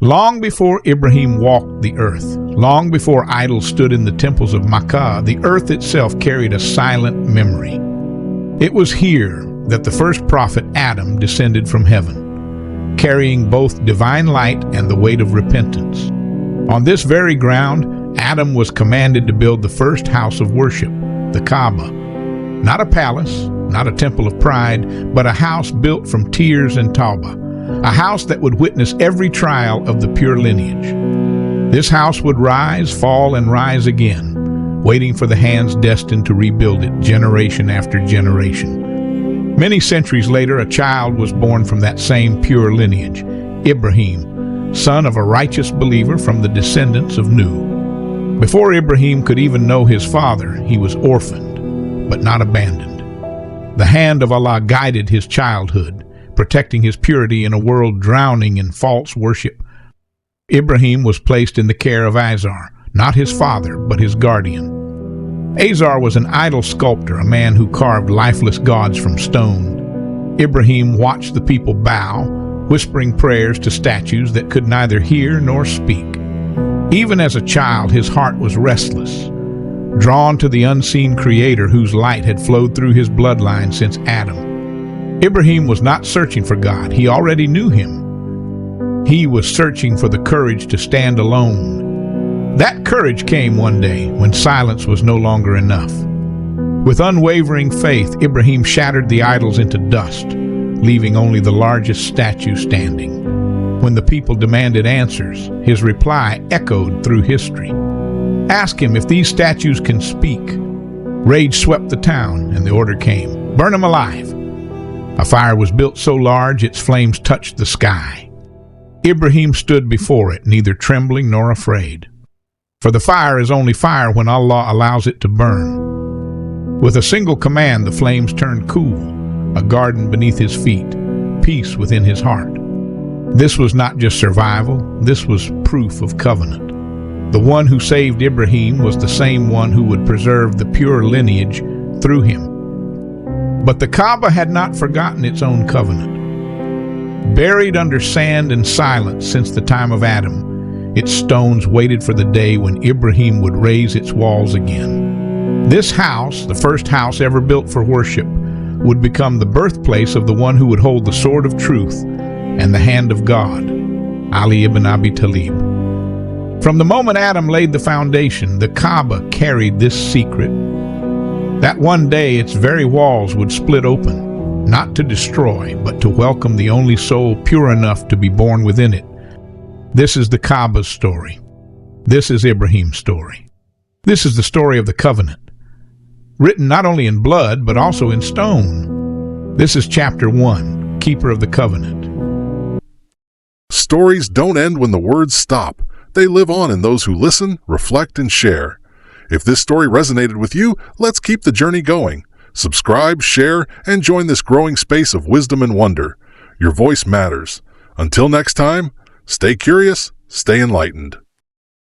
Long before Ibrahim walked the earth, long before idols stood in the temples of Makkah, the earth itself carried a silent memory. It was here that the first prophet Adam descended from heaven, carrying both divine light and the weight of repentance. On this very ground, Adam was commanded to build the first house of worship, the Kaaba. Not a palace, not a temple of pride, but a house built from tears and tawbah, a house that would witness every trial of the pure lineage. This house would rise, fall, and rise again, waiting for the hands destined to rebuild it generation after generation. Many centuries later, a child was born from that same pure lineage, Ibrahim, son of a righteous believer from the descendants of Nuh. Before Ibrahim could even know his father, he was orphaned, but not abandoned. The hand of Allah guided his childhood, protecting his purity in a world drowning in false worship. Ibrahim was placed in the care of Azar, not his father, but his guardian. Azar was an idol sculptor, a man who carved lifeless gods from stone. Ibrahim watched the people bow, whispering prayers to statues that could neither hear nor speak. Even as a child, his heart was restless, drawn to the unseen creator whose light had flowed through his bloodline since Adam. Ibrahim was not searching for God. He already knew him. He was searching for the courage to stand alone. That courage came one day when silence was no longer enough. With unwavering faith, Ibrahim shattered the idols into dust, leaving only the largest statue standing. When the people demanded answers, his reply echoed through history. Ask him if these statues can speak. Rage swept the town, and the order came: burn them alive. A fire was built so large its flames touched the sky. Ibrahim stood before it, neither trembling nor afraid. For the fire is only fire when Allah allows it to burn. With a single command, the flames turned cool, a garden beneath his feet, peace within his heart. This was not just survival, this was proof of covenant. The one who saved Ibrahim was the same one who would preserve the pure lineage through him. But the Kaaba had not forgotten its own covenant. Buried under sand and silence since the time of Adam, its stones waited for the day when Ibrahim would raise its walls again. This house, the first house ever built for worship, would become the birthplace of the one who would hold the sword of truth and the hand of God, Ali ibn Abi Talib. From the moment Adam laid the foundation, the Kaaba carried this secret: that one day its very walls would split open, not to destroy, but to welcome the only soul pure enough to be born within it. This is the Kaaba's story. This is Ibrahim's story. This is the story of the covenant, written not only in blood, but also in stone. This is chapter 1, Keeper of the Covenant. Stories don't end when the words stop. They live on in those who listen, reflect, and share. If this story resonated with you, let's keep the journey going. Subscribe, share, and join this growing space of wisdom and wonder. Your voice matters. Until next time, stay curious, stay enlightened.